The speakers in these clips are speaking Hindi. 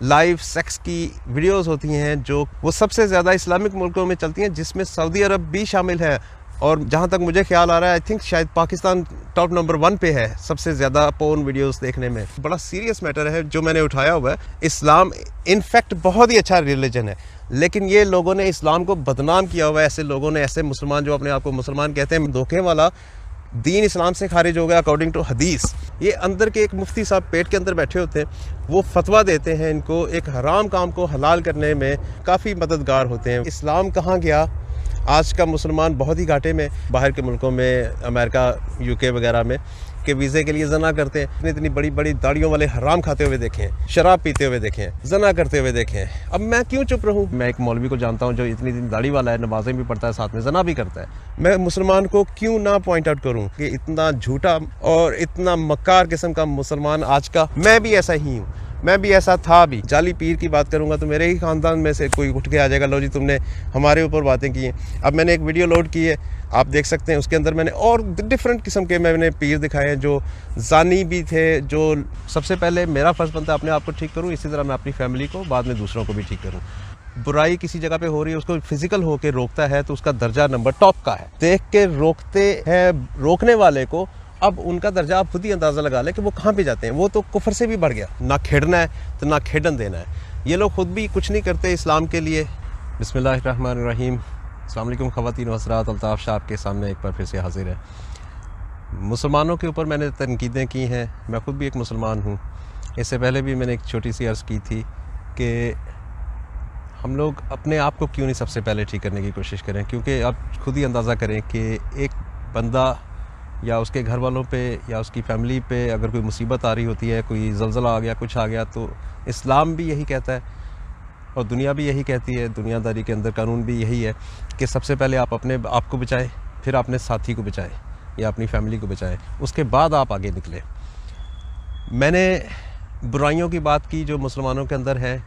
लाइव सेक्स की वीडियोस होती हैं जो वो सबसे ज़्यादा इस्लामिक मुल्कों में चलती हैं, जिसमें सऊदी अरब भी शामिल है। और जहाँ तक मुझे ख्याल आ रहा है, आई थिंक शायद पाकिस्तान टॉप नंबर 1 पे है सबसे ज़्यादा पोर्न वीडियोस देखने में। बड़ा सीरियस मैटर है जो मैंने उठाया हुआ है। इस्लाम इनफैक्ट बहुत ही अच्छा रिलीजन है, लेकिन ये लोगों ने इस्लाम को बदनाम किया हुआ है। ऐसे लोगों ने, ऐसे मुसलमान जो अपने आप को मुसलमान कहते हैं, धोखे वाला दीन इस्लाम से खारिज हो गया अकॉर्डिंग टू हदीस। ये अंदर के एक मुफ्ती साहब पेट के अंदर बैठे होते हैं, वो फतवा देते हैं इनको, एक हराम काम को हलाल करने में काफ़ी मददगार होते हैं। इस्लाम कहाँ गया? आज का मुसलमान बहुत ही घाटे में। बाहर के मुल्कों में, अमेरिका, यूके वगैरह में के वीज़े के लिए जना करते हैं। इतनी बड़ी बड़ी दाढ़ियों वाले हराम खाते हुए देखे हैं, शराब पीते हुए देखे हैं, जना करते हुए देखे हैं। अब मैं क्यों चुप रहूं? मैं एक मौलवी को जानता हूं जो इतनी दाढ़ी वाला है, नमाजें भी पढ़ता है, साथ में जना भी करता है। मैं मुसलमान को क्यों ना पॉइंट आउट करूं कि इतना झूठा और इतना मक्कार किस्म का मुसलमान आज का, मैं भी ऐसा ही हूँ, मैं भी ऐसा था भी। जाली पीर की बात करूंगा तो मेरे ही खानदान में से कोई उठ के आ जाएगा, लो जी तुमने हमारे ऊपर बातें की हैं। अब मैंने एक वीडियो लोड की है, आप देख सकते हैं, उसके अंदर मैंने और डिफरेंट किस्म के मैंने पीर दिखाए हैं जो जानी भी थे। जो सबसे पहले मेरा फ़र्ज़ बनता है अपने आप को ठीक करूं, इसी तरह मैं अपनी फैमिली को, बाद में दूसरों को भी ठीक करूं। बुराई किसी जगह पे हो रही है, उसको फिजिकल होकर रोकता है तो उसका दर्जा नंबर टॉप का है। देख के रोकते हैं रोकने वाले को, अब उनका दर्जा आप खुद ही अंदाज़ा लगा लें कि वो कहाँ पे जाते हैं। वो तो कुफर से भी बढ़ गया, ना खेड़ना है तो ना खेडन देना है। ये लोग खुद भी कुछ नहीं करते इस्लाम के लिए। बिस्मिल्लाहिर्रहमानिर्रहीम। अस्सलाम वालेकुम ख़वातीन व हज़रात, अल्ताफ़ शाह आपके सामने एक बार फिर से हाजिर है। मुसलमानों के ऊपर मैंने तनकीदें की हैं, मैं खुद भी एक मुसलमान हूँ। इससे पहले भी मैंने एक छोटी सी अर्ज़ की थी कि हम लोग अपने आप को क्यों नहीं सबसे पहले ठीक करने की कोशिश करें, क्योंकि आप खुद ही अंदाज़ा करें कि एक बंदा या उसके घर वालों पे या उसकी फैमिली पे अगर कोई मुसीबत आ रही होती है, कोई ज़लज़ला आ गया, कुछ आ गया, तो इस्लाम भी यही कहता है और दुनिया भी यही कहती है, दुनियादारी के अंदर कानून भी यही है कि सबसे पहले आप अपने आप को बचाएं, फिर अपने साथी को बचाएं या अपनी फैमिली को बचाएं, उसके बाद आप आगे निकलें। मैंने बुराइयों की बात की जो मुसलमानों के अंदर है,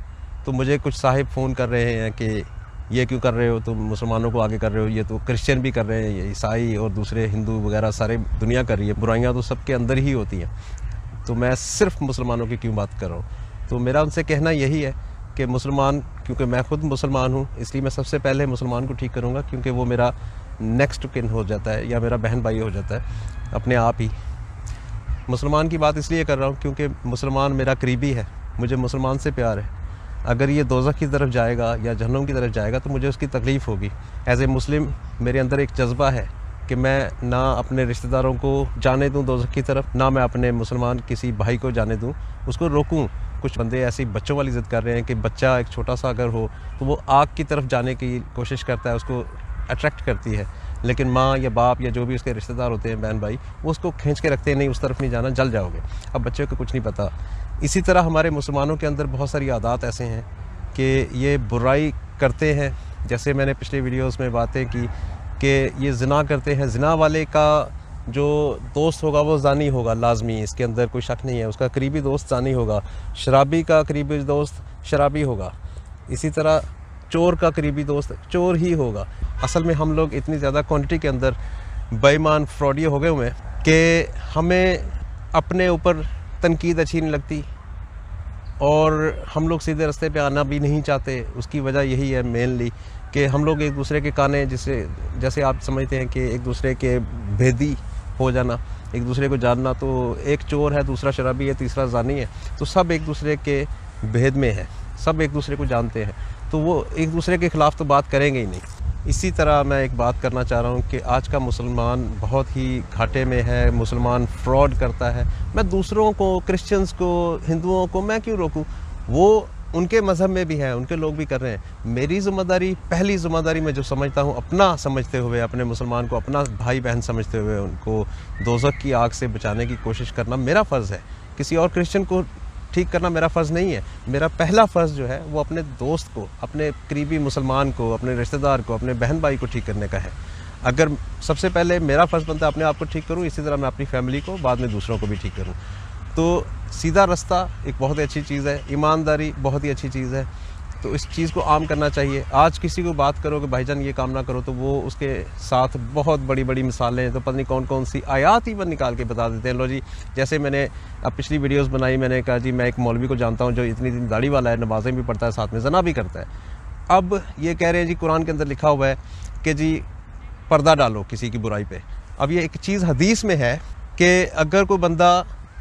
तो मुझे कुछ साहिब फ़ोन कर रहे हैं कि ये क्यों कर रहे हो तुम, मुसलमानों को आगे कर रहे हो, ये तो क्रिश्चियन भी कर रहे हैं, ये ईसाई और दूसरे हिंदू वगैरह सारे दुनिया कर रही है। बुराइयाँ तो सबके अंदर ही होती हैं, तो मैं सिर्फ मुसलमानों की क्यों बात कर रहा हूँ? तो मेरा उनसे कहना यही है कि मुसलमान, क्योंकि मैं खुद मुसलमान हूँ, इसलिए मैं सबसे पहले मुसलमान को ठीक करूँगा, क्योंकि वो मेरा नेक्स्ट किन हो जाता है या मेरा बहन भाई हो जाता है अपने आप ही। मुसलमान की बात इसलिए कर रहा हूँ क्योंकि मुसलमान मेरा करीबी है, मुझे मुसलमान से प्यार है। अगर ये दोज़ख की तरफ जाएगा या जहन्नुम की तरफ जाएगा तो मुझे उसकी तकलीफ़ होगी। एज़ ए मुस्लिम मेरे अंदर एक जज्बा है कि मैं ना अपने रिश्तेदारों को जाने दूं दोज़ख की तरफ, ना मैं अपने मुसलमान किसी भाई को जाने दूं, उसको रोकूं। कुछ बंदे ऐसे बच्चों वाली ज़िद कर रहे हैं कि बच्चा एक छोटा सा अगर हो तो वो आग की तरफ जाने की कोशिश करता है, उसको अट्रैक्ट करती है, लेकिन माँ या बाप या जो भी उसके रिश्तेदार होते हैं, बहन भाई, वो उसको खींच के रखते हैं, नहीं उस तरफ नहीं जाना, जल जाओगे। अब बच्चे को कुछ नहीं पता। इसी तरह हमारे मुसलमानों के अंदर बहुत सारी आदत ऐसे हैं कि ये बुराई करते हैं। जैसे मैंने पिछले वीडियोस में बातें की कि ये ज़िना करते हैं, ज़िना वाले का जो दोस्त होगा वो ज़ानी होगा लाजमी, इसके अंदर कोई शक नहीं है, उसका करीबी दोस्त ज़ानी होगा। शराबी का करीबी दोस्त शराबी होगा, इसी तरह चोर का करीबी दोस्त चोर ही होगा। असल में हम लोग इतनी ज़्यादा क्वांटिटी के अंदर बेईमान फ्रॉडिये हो गए हुए हैं कि हमें अपने ऊपर तनकीद अच्छी नहीं लगती और हम लोग सीधे रास्ते पे आना भी नहीं चाहते। उसकी वजह यही है मेनली कि हम लोग एक दूसरे के काने, जैसे आप समझते हैं कि एक दूसरे के भेदी हो जाना, एक दूसरे को जानना। तो एक चोर है, दूसरा शराबी है, तीसरा ज़ानी है, तो सब एक दूसरे के भेद में है, सब एक दूसरे को जानते हैं, तो वो एक दूसरे के ख़िलाफ़ तो बात करेंगे ही नहीं। इसी तरह मैं एक बात करना चाह रहा हूँ कि आज का मुसलमान बहुत ही घाटे में है, मुसलमान फ्रॉड करता है। मैं दूसरों को, क्रिश्चियंस को, हिंदुओं को मैं क्यों रोकूँ? वो उनके मज़हब में भी है, उनके लोग भी कर रहे हैं। मेरी ज़िम्मेदारी, पहली ज़िम्मेदारी मैं जो समझता हूँ, अपना समझते हुए, अपने मुसलमान को अपना भाई बहन समझते हुए उनको दोज़ख की आग से बचाने की कोशिश करना मेरा फ़र्ज़ है। किसी और क्रिश्चियन को ठीक करना मेरा फ़र्ज़ नहीं है। मेरा पहला फ़र्ज़ जो है वो अपने दोस्त को, अपने करीबी मुसलमान को, अपने रिश्तेदार को, अपने बहन भाई को ठीक करने का है। अगर सबसे पहले मेरा फ़र्ज़ बनता है अपने आप को ठीक करूँ, इसी तरह मैं अपनी फैमिली को, बाद में दूसरों को भी ठीक करूँ। तो सीधा रास्ता एक बहुत ही अच्छी चीज़ है, ईमानदारी बहुत ही अच्छी चीज़ है। तो इस चीज़ को आम करना चाहिए। आज किसी को बात करो कि भाईजान ये काम ना करो, तो वो उसके साथ बहुत बड़ी बड़ी मिसालें हैं, तो पता नहीं कौन कौन सी आयात ही बन निकाल के बता देते हैं। लो जी, जैसे मैंने अब पिछली वीडियोस बनाई, मैंने कहा जी मैं एक मौलवी को जानता हूँ जो इतनी दाढ़ी वाला है, नमाज़ें भी पढ़ता है, साथ में ज़ना भी करता है। अब ये कह रहे हैं जी कुरान के अंदर लिखा हुआ है कि जी पर्दा डालो किसी की बुराई पे। अब ये एक चीज़ हदीस में है कि अगर कोई बंदा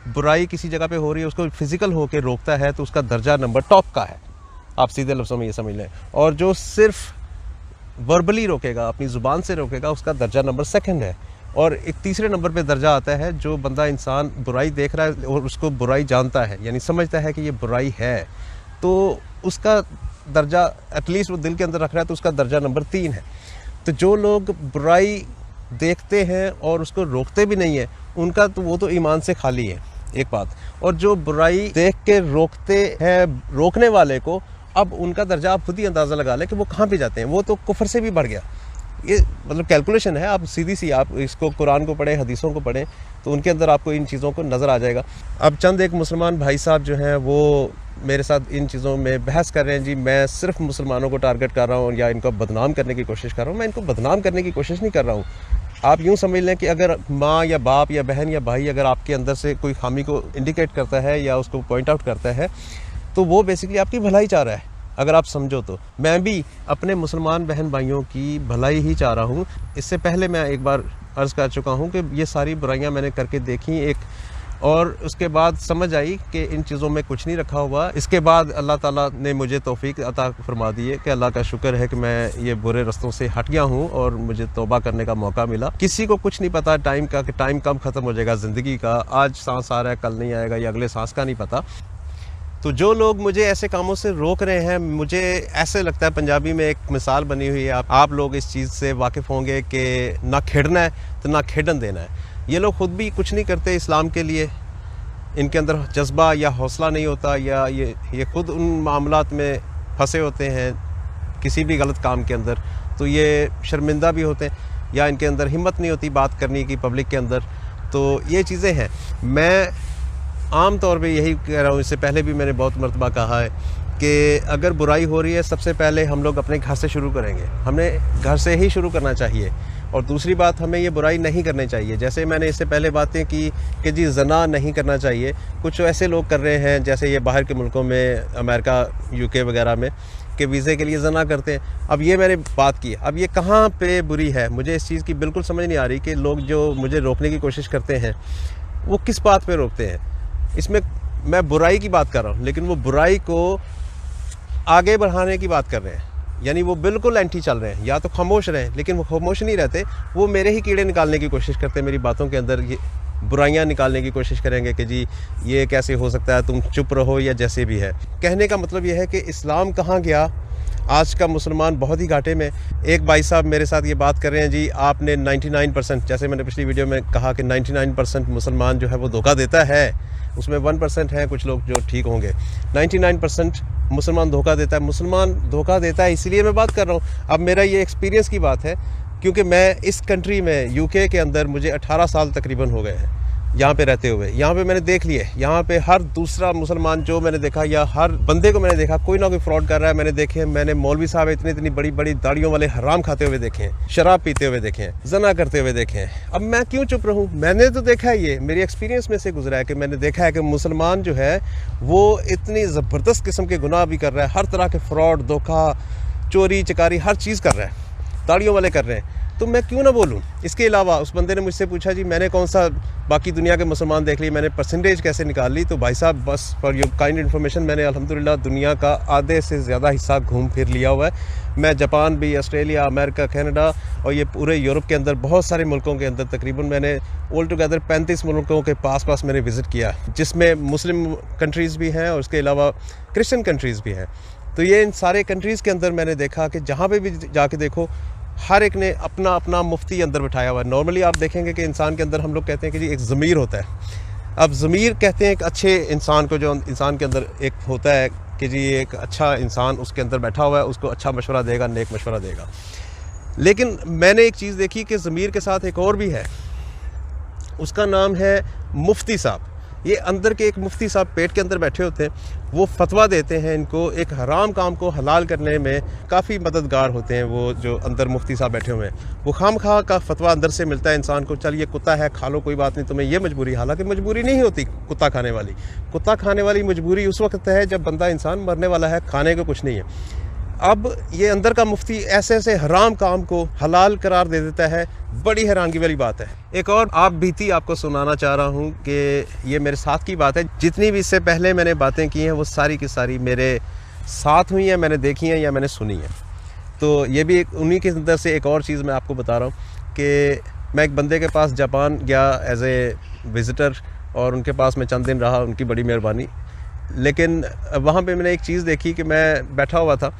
बुराई किसी जगह पे हो रही है, उसको फिजिकल होकर रोकता है, तो उसका दर्जा नंबर टॉप का है। आप सीधे लफ्ज़ों में ये समझ लें। और जो सिर्फ वर्बली रोकेगा, अपनी ज़ुबान से रोकेगा, उसका दर्जा नंबर सेकंड है। और एक तीसरे नंबर पे दर्जा आता है जो बंदा इंसान बुराई देख रहा है और उसको बुराई जानता है, यानी समझता है कि ये बुराई है, तो उसका दर्जा एटलीस्ट वो दिल के अंदर रख रहा है, तो उसका दर्जा नंबर 3 है। तो जो लोग बुराई देखते हैं और उसको रोकते भी नहीं है, उनका तो वो तो ईमान से खाली है, एक बात। और जो बुराई देख के रोकते हैं, रोकने वाले को, अब उनका दर्जा आप खुद ही अंदाज़ा लगा लें कि वो कहाँ पे जाते हैं। वो तो कुफर से भी बढ़ गया। ये मतलब कैलकुलेशन है, आप सीधी सी आप इसको कुरान को पढ़ें, हदीसों को पढ़ें, तो उनके अंदर आपको इन चीज़ों को नज़र आ जाएगा। अब चंद एक मुसलमान भाई साहब जो हैं वो मेरे साथ इन चीज़ों में बहस कर रहे हैं जी मैं सिर्फ मुसलमानों को टारगेट कर रहा हूँ या इनको बदनाम करने की कोशिश कर रहा हूँ। मैं इनको बदनाम करने की कोशिश नहीं कर रहा हूँ। आप यूँ समझ लें कि अगर माँ या बाप या बहन या भाई अगर आपके अंदर से कोई खामी को इंडिकेट करता है या उसको पॉइंट आउट करता है, तो वो बेसिकली आपकी भलाई चाह रहा है, अगर आप समझो तो। मैं भी अपने मुसलमान बहन भाइयों की भलाई ही चाह रहा हूँ। इससे पहले मैं एक बार अर्ज़ कर चुका हूँ कि ये सारी बुराइयाँ मैंने करके देखी एक, और उसके बाद समझ आई कि इन चीज़ों में कुछ नहीं रखा हुआ। इसके बाद अल्लाह ताला ने मुझे तौफीक अता फरमा दी है कि अल्लाह का शुक्र है कि मैं ये बुरे रस्तों से हट गया हूँ और मुझे तौबा करने का मौका मिला। किसी को कुछ नहीं पता टाइम का, कि टाइम कब ख़त्म हो जाएगा ज़िंदगी का। आज सांस आ रहा है, कल नहीं आएगा, या अगले सांस का नहीं पता। तो जो लोग मुझे ऐसे कामों से रोक रहे हैं, मुझे ऐसे लगता है, पंजाबी में एक मिसाल बनी हुई है, आप लोग इस चीज़ से वाकिफ़ होंगे कि ना खेड़ना है तो ना खेडन देना है। ये लोग ख़ुद भी कुछ नहीं करते इस्लाम के लिए, इनके अंदर जज्बा या हौसला नहीं होता, या ये ख़ुद उन मामलात में फंसे होते हैं किसी भी गलत काम के अंदर, तो ये शर्मिंदा भी होते हैं, या इनके अंदर हिम्मत नहीं होती बात करने की पब्लिक के अंदर। तो ये चीज़ें हैं। मैं आम तौर पे यही कह रहा हूँ, इससे पहले भी मैंने बहुत मरतबा कहा है कि अगर बुराई हो रही है, सबसे पहले हम लोग अपने घर से शुरू करेंगे, हमें घर से ही शुरू करना चाहिए। और दूसरी बात, हमें ये बुराई नहीं करनी चाहिए। जैसे मैंने इससे पहले बातें की कि जी ज़ना नहीं करना चाहिए, कुछ ऐसे लोग कर रहे हैं जैसे ये बाहर के मुल्कों में, अमेरिका, यूके वगैरह में, कि वीज़े के लिए ज़ना करते हैं। अब ये मैंने बात की, अब ये कहाँ पे बुरी है, मुझे इस चीज़ की बिल्कुल समझ नहीं आ रही कि लोग जो मुझे रोकने की कोशिश करते हैं वो किस बात पे रोकते हैं। इसमें मैं बुराई की बात कर रहा हूँ, लेकिन वो बुराई को आगे बढ़ाने की बात कर रहे हैं, यानी वो बिल्कुल एंटी चल रहे हैं। या तो खामोश रहें, लेकिन वो खामोश नहीं रहते, वो मेरे ही कीड़े निकालने की कोशिश करते हैं, मेरी बातों के अंदर ये बुराइयां निकालने की कोशिश करेंगे कि जी ये कैसे हो सकता है, तुम चुप रहो, या जैसे भी है। कहने का मतलब ये है कि इस्लाम कहाँ गया, आज का मुसलमान बहुत ही घाटे में। एक भाई साहब मेरे साथ ये बात कर रहे हैं जी आपने 99%, जैसे मैंने पिछली वीडियो में कहा कि 99% मुसलमान जो है वो धोखा देता है, उसमें 1% हैं कुछ लोग जो ठीक होंगे। 99% मुसलमान धोखा देता है। मुसलमान धोखा देता है इसलिए मैं बात कर रहा हूँ। अब मेरा ये एक्सपीरियंस की बात है, क्योंकि मैं इस कंट्री में, यूके के अंदर मुझे 18 साल तकरीबन हो गए हैं यहाँ पे रहते हुए। यहाँ पे मैंने देख लिए, यहाँ पे हर दूसरा मुसलमान जो मैंने देखा, या हर बंदे को मैंने देखा, कोई ना कोई फ्रॉड कर रहा है। मैंने मौलवी साहब इतनी बड़ी बड़ी दाढ़ियों वाले हराम खाते हुए देखे हैं, शराब पीते हुए देखे हैं, जना करते हुए देखे हैं। अब मैं क्यों चुप रहूं? मैंने तो देखा है, ये मेरी एक्सपीरियंस में से गुजरा है कि मैंने देखा है कि मुसलमान जो है वो इतनी ज़बरदस्त किस्म के गुनाह भी कर रहा है, हर तरह के फ्रॉड, धोखा, चोरी चकारी, हर चीज़ कर रहा है, दाढ़ियों वाले कर रहे हैं। तो मैं क्यों ना बोलूं? इसके अलावा उस बंदे ने मुझसे पूछा जी मैंने कौन सा बाकी दुनिया के मुसलमान देख लिए, मैंने परसेंटेज कैसे निकाल ली। तो भाई साहब बस फॉर योर काइंड इन्फॉर्मेशन, मैंने अल्हम्दुलिल्लाह दुनिया का आधे से ज़्यादा हिस्सा घूम फिर लिया हुआ है। मैं जापान भी, ऑस्ट्रेलिया, अमेरिका, कनाडा और ये पूरे यूरोप के अंदर बहुत सारे मुल्कों के अंदर तकरीबन मैंने ऑल टुगेदर 35 मुल्कों के पास मैंने विज़िट किया, जिसमें मुस्लिम कंट्रीज़ भी हैं और उसके अलावा क्रिश्चियन कंट्रीज़ भी हैं। तो ये इन सारे कंट्रीज़ के अंदर मैंने देखा कि जहाँ पे भी जाके देखो, हर एक ने अपना अपना मुफ्ती अंदर बिठाया हुआ है। नॉर्मली आप देखेंगे कि इंसान के अंदर हम लोग कहते हैं कि जी एक ज़मीर होता है। अब ज़मीर कहते हैं एक अच्छे इंसान को, जो इंसान के अंदर एक होता है कि जी एक अच्छा इंसान उसके अंदर बैठा हुआ है, उसको अच्छा मशवरा देगा, नेक मशवरा देगा। लेकिन मैंने एक चीज़ देखी कि ज़मीर के साथ एक और भी है, उसका नाम है मुफ्ती साहब। ये अंदर के एक मुफ्ती साहब पेट के अंदर बैठे होते हैं, वो फतवा देते हैं इनको एक हराम काम को हलाल करने में काफ़ी मददगार होते हैं। वो जो अंदर मुफ्ती साहब बैठे हुए हैं, वो खामखा का फतवा अंदर से मिलता है इंसान को, चल ये कुत्ता है खा लो कोई बात नहीं, तुम्हें ये मजबूरी, हालांकि मजबूरी नहीं होती कुत्ता खाने वाली। कुत्ता खाने वाली मजबूरी उस वक्त है जब बंदा इंसान मरने वाला है, खाने को कुछ नहीं है। अब ये अंदर का मुफ्ती ऐसे ऐसे हराम काम को हलाल करार दे देता है, बड़ी हैरानगी वाली बात है। एक और आप बीती आपको सुनाना चाह रहा हूँ कि ये मेरे साथ की बात है। जितनी भी इससे पहले मैंने बातें की हैं वो सारी की सारी मेरे साथ हुई हैं, मैंने देखी हैं या मैंने सुनी हैं। तो ये भी एक उन्हीं के अंदर से एक और चीज़ मैं आपको बता रहा हूँ कि मैं एक बंदे के पास जापान गया एज ए विज़िटर, और उनके पास मैं चंद दिन रहा, उनकी बड़ी मेहरबानी। लेकिन वहाँ पे मैंने एक चीज़ देखी कि मैं बैठा हुआ था,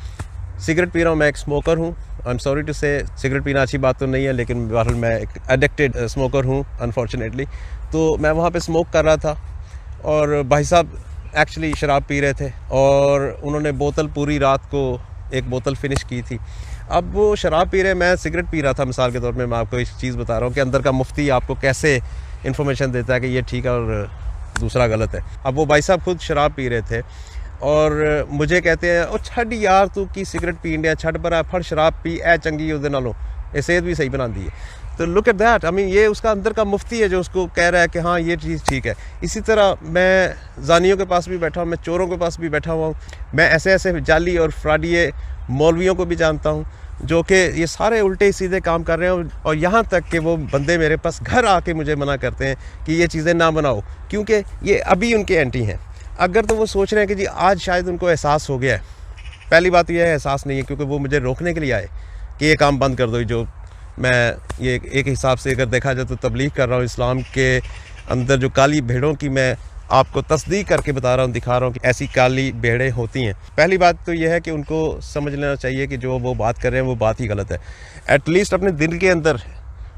सिगरेट पी रहा हूँ, मैं एक स्मोकर हूँ। आई एम सॉरी टू से, सिगरेट पीना अच्छी बात तो नहीं है, लेकिन बहरहाल मैं एक एडिक्टेड स्मोकर हूँ अनफॉर्चुनेटली। तो मैं वहाँ पे स्मोक कर रहा था और भाई साहब एक्चुअली शराब पी रहे थे, और उन्होंने बोतल पूरी रात को एक बोतल फिनिश की थी। अब वो शराब पी रहे, मैं सिगरेट पी रहा था। मिसाल के तौर पे मैं आपको एक चीज़ बता रहा हूँ कि अंदर का मुफ्ती आपको कैसे इन्फॉर्मेशन देता है कि ये ठीक है और दूसरा गलत है। अब वो भाई साहब खुद शराब पी रहे थे और मुझे कहते हैं, ओ छड़ यार तू की सिगरेट पीन दिया, छड़ पर फड़ शराब पी ए चंगी उस नालों, ये सेहत भी सही बना दी है। तो look at that, I mean ये उसका अंदर का मुफ्ती है जो उसको कह रहा है कि हाँ ये चीज़ ठीक है। इसी तरह मैं जानियों के पास भी बैठा हूँ, मैं चोरों के पास भी बैठा हुआ हूँ, मैं ऐसे ऐसे जाली और फ्रॉडिये मौलवियों को भी जानता हूँ जो कि ये सारे उल्टे सीधे काम कर रहे हैं। और यहाँ तक कि वो बंदे मेरे पास घर आके मुझे मना करते हैं कि ये चीज़ें ना बनाओ, क्योंकि ये अभी उनके एंटी हैं। अगर तो वो सोच रहे हैं कि जी आज शायद उनको एहसास हो गया है, पहली बात तो यह है एहसास नहीं है, क्योंकि वो मुझे रोकने के लिए आए कि ये काम बंद कर दो। जो मैं ये एक हिसाब से अगर देखा जाए तो तबलीग कर रहा हूँ, इस्लाम के अंदर जो काली भेड़ों की मैं आपको तस्दीक करके बता रहा हूँ, दिखा रहा हूँ कि ऐसी काली भेड़ें होती हैं। पहली बात तो यह है कि उनको समझ लेना चाहिए कि जो वो बात कर रहे हैं वो बात ही गलत है। एटलीस्ट अपने दिल के अंदर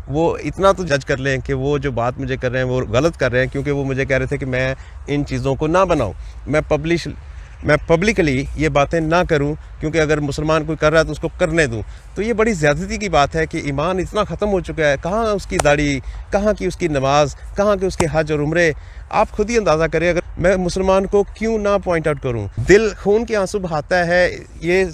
वो इतना तो जज कर लें कि वो जो बात मुझे कर रहे हैं वो गलत कर रहे हैं, क्योंकि वो मुझे कह रहे थे कि मैं इन चीज़ों को ना बनाऊं, मैं पब्लिकली ये बातें ना करूं, क्योंकि अगर मुसलमान कोई कर रहा है तो उसको करने दूं। तो ये बड़ी ज़्यादती की बात है कि ईमान इतना ख़त्म हो चुका है। कहाँ उसकी दाढ़ी, कहाँ की उसकी नमाज, कहाँ के उसके हज और उम्रे। आप खुद ही अंदाज़ा करें, अगर मैं मुसलमान को क्यों ना पॉइंट आउट करूँ। दिल खून के आंसू बहाता है ये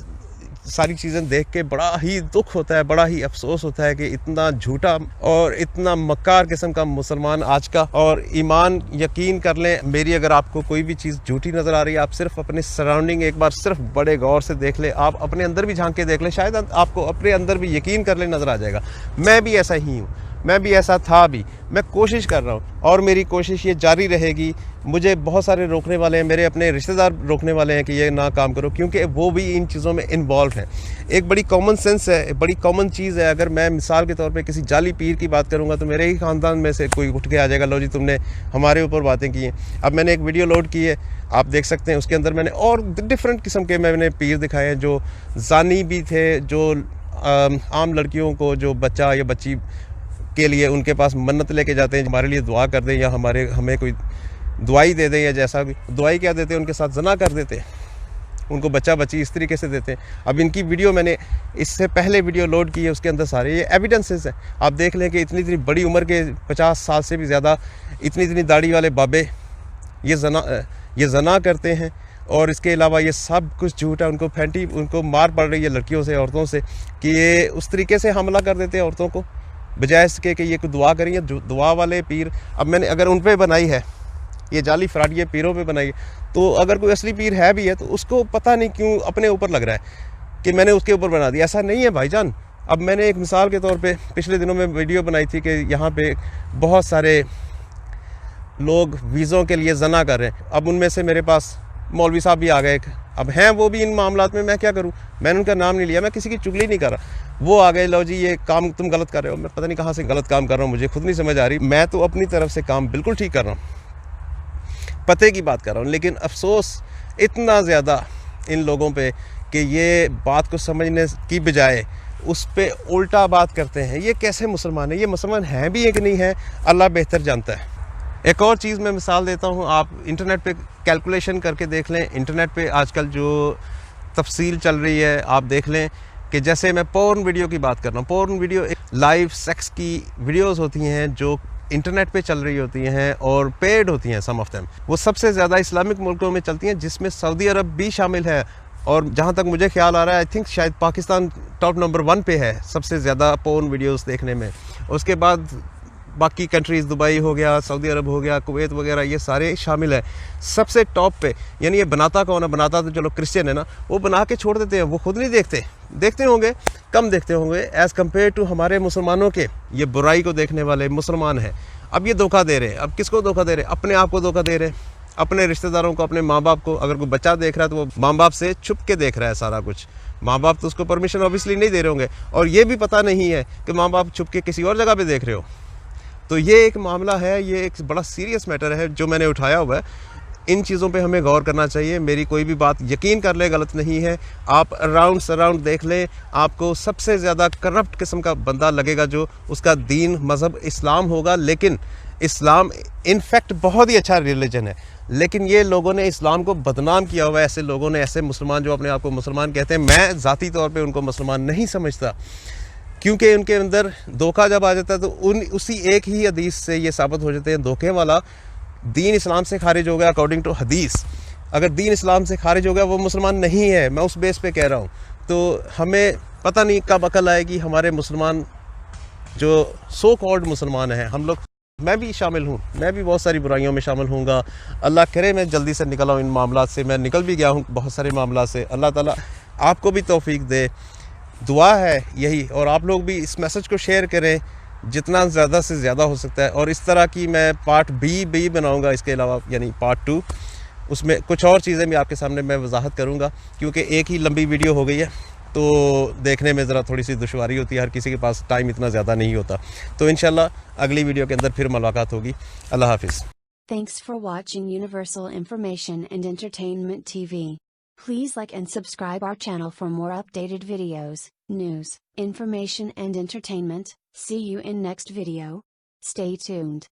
सारी चीज़ें देख के, बड़ा ही दुख होता है, बड़ा ही अफसोस होता है कि इतना झूठा और इतना मक्कार किस्म का मुसलमान आज का। और ईमान यकीन कर लें मेरी, अगर आपको कोई भी चीज़ झूठी नज़र आ रही है, आप सिर्फ अपने सराउंडिंग एक बार सिर्फ बड़े गौर से देख लें, आप अपने अंदर भी झांक के देख लें, शायद आपको अपने अंदर भी यकीन कर लें नज़र आ जाएगा। मैं भी ऐसा ही हूँ, मैं भी ऐसा था भी। मैं कोशिश कर रहा हूँ और मेरी कोशिश ये जारी रहेगी। मुझे बहुत सारे रोकने वाले हैं, मेरे अपने रिश्तेदार रोकने वाले हैं कि ये ना काम करो, क्योंकि वो भी इन चीज़ों में इन्वॉल्व हैं। एक बड़ी कॉमन सेंस है, बड़ी कॉमन चीज़ है। अगर मैं मिसाल के तौर पे किसी जाली पीर की बात करूँगा तो मेरे ही ख़ानदान में से कोई उठ के आ जाएगा, लो जी तुमने हमारे ऊपर बातें की हैं। अब मैंने एक वीडियो लोड की है, आप देख सकते हैं, उसके अंदर मैंने और डिफरेंट किस्म के मैंने पीर दिखाए हैं जो जानी भी थे, जो आम लड़कियों को जो बच्चा या बच्ची के लिए उनके पास मन्नत लेके जाते हैं, हमारे लिए दुआ कर दें या हमें कोई दुआई दे दें, या जैसा भी दुआई क्या देते हैं, उनके साथ जना कर देते हैं, उनको बच्चा बच्ची इस तरीके से देते हैं। अब इनकी वीडियो मैंने इससे पहले वीडियो लोड की है, उसके अंदर सारे ये एविडेंसेस हैं। आप देख लें कि इतनी बड़ी उम्र के 50 साल से भी ज़्यादा इतनी दाढ़ी वाले बाबे ये जना करते हैं। और इसके अलावा ये सब कुछ झूठ है। उनको मार पड़ रही है लड़कियों से, औरतों से, कि ये उस तरीके से हमला कर देते हैं औरतों को, बजाय इसके कि ये कोई दुआ करें। दुआ वाले पीर अब मैंने अगर उन पे बनाई है, ये जाली फ्रॉडिये पीरों पे बनाई है, तो अगर कोई असली पीर है भी है तो उसको पता नहीं क्यों अपने ऊपर लग रहा है कि मैंने उसके ऊपर बना दिया। ऐसा नहीं है भाईजान। अब मैंने एक मिसाल के तौर पे पिछले दिनों में वीडियो बनाई थी कि यहाँ पे बहुत सारे लोग वीज़ों के लिए जना कर रहे हैं। अब उनमें से मेरे पास मौलवी साहब भी आ गए, अब हैं वो भी इन मामलात में। मैं क्या करूं, मैंने उनका नाम नहीं लिया, मैं किसी की चुगली नहीं कर रहा। वो आ गए, लो जी ये काम तुम गलत कर रहे हो। मैं पता नहीं कहाँ से गलत काम कर रहा हूँ, मुझे खुद नहीं समझ आ रही। मैं तो अपनी तरफ से काम बिल्कुल ठीक कर रहा हूँ, पते की बात कर रहा हूँ। लेकिन अफसोस इतना ज़्यादा इन लोगों पे कि ये बात को समझने की बजाय उस पर उल्टा बात करते हैं। ये कैसे मुसलमान है? ये मुसलमान हैं भी है कि नहीं है, अल्लाह बेहतर जानता है। एक और चीज़ मैं मिसाल देता हूँ, आप इंटरनेट पे कैलकुलेशन करके देख लें। इंटरनेट पे आजकल जो तफसील चल रही है, आप देख लें कि जैसे मैं पोर्न वीडियो की बात कर रहा हूँ, पोर्न वीडियो लाइव सेक्स की वीडियोस होती हैं जो इंटरनेट पे चल रही होती हैं और पेड होती हैं सम ऑफ देम, वो सबसे ज़्यादा इस्लामिक मुल्कों में चलती हैं, जिसमें सऊदी अरब भी शामिल है। और जहाँ तक मुझे ख्याल आ रहा है, आई थिंक शायद पाकिस्तान टॉप नंबर 1 पे है सबसे ज़्यादा पोर्न वीडियोस देखने में। उसके बाद बाकी कंट्रीज़, दुबई हो गया, सऊदी अरब हो गया, कुवैत वगैरह, ये सारे शामिल है सबसे टॉप पे। यानी ये बनाता कौन है? बनाता तो चलो क्रिश्चियन है ना, वो बना के छोड़ देते हैं, वो खुद नहीं देखते, देखते होंगे कम देखते होंगे एज़ कम्पेयर टू हमारे मुसलमानों के। ये बुराई को देखने वाले मुसलमान हैं, अब ये धोखा दे रहे हैं। अब किसको धोखा दे रहे हैं? अपने आप को धोखा दे रहे हैं, अपने रिश्तेदारों को, अपने माँ बाप को। अगर कोई बच्चा देख रहा है तो वो माँ बाप से छुप के देख रहा है सारा कुछ। माँ बाप तो उसको परमिशन ऑब्वियसली नहीं दे रहे होंगे, और ये भी पता नहीं है कि माँ बाप छुप के किसी और जगह पे देख रहे हो। तो ये एक मामला है, ये एक बड़ा सीरियस मैटर है जो मैंने उठाया हुआ है। इन चीज़ों पे हमें गौर करना चाहिए। मेरी कोई भी बात यकीन कर ले गलत नहीं है। आप अराउंड सराउंड देख लें, आपको सबसे ज़्यादा करप्ट किस्म का बंदा लगेगा जो उसका दीन मज़हब इस्लाम होगा। लेकिन इस्लाम इनफैक्ट बहुत ही अच्छा रिलीजन है, लेकिन ये लोगों ने इस्लाम को बदनाम किया हुआ है। ऐसे लोगों ने, ऐसे मुसलमान जो अपने आप को मुसलमान कहते हैं, मैं ज़ाती तौर पे उनको मुसलमान नहीं समझता, क्योंकि उनके अंदर धोखा जब आ जाता है तो उसी एक ही हदीस से ये साबित हो जाते हैं धोखे वाला दीन इस्लाम से खारिज हो गया अकॉर्डिंग टू हदीस। अगर दीन इस्लाम से खारिज हो गया, वो मुसलमान नहीं है। मैं उस बेस पे कह रहा हूँ। तो हमें पता नहीं कब अकल आएगी हमारे मुसलमान जो सो कॉल्ड मुसलमान हैं, हम लोग, मैं भी शामिल हूँ, मैं भी बहुत सारी बुराइयों में शामिल हूँगा। अल्लाह करे मैं जल्दी से निकल आऊँ इन मामला से। मैं निकल भी गया हूँ बहुत सारे मामला से। अल्लाह ताला आपको भी तौफीक दे, दुआ है यही। और आप लोग भी इस मैसेज को शेयर करें जितना ज़्यादा से ज़्यादा हो सकता है। और इस तरह की मैं पार्ट बी बनाऊंगा इसके अलावा, यानी पार्ट 2। उसमें कुछ और चीज़ें भी आपके सामने मैं वजाहत करूंगा, क्योंकि एक ही लंबी वीडियो हो गई है तो देखने में ज़रा थोड़ी सी दुश्वारी होती है, हर किसी के पास टाइम इतना ज़्यादा नहीं होता। तो इंशाल्लाह अगली वीडियो के अंदर फिर मुलाकात होगी। अल्लाह हाफिज़। Thanks for watching Universal Information and Entertainment TV. Please like and subscribe our channel for more updated videos, news, information and entertainment. See you in next video. Stay tuned.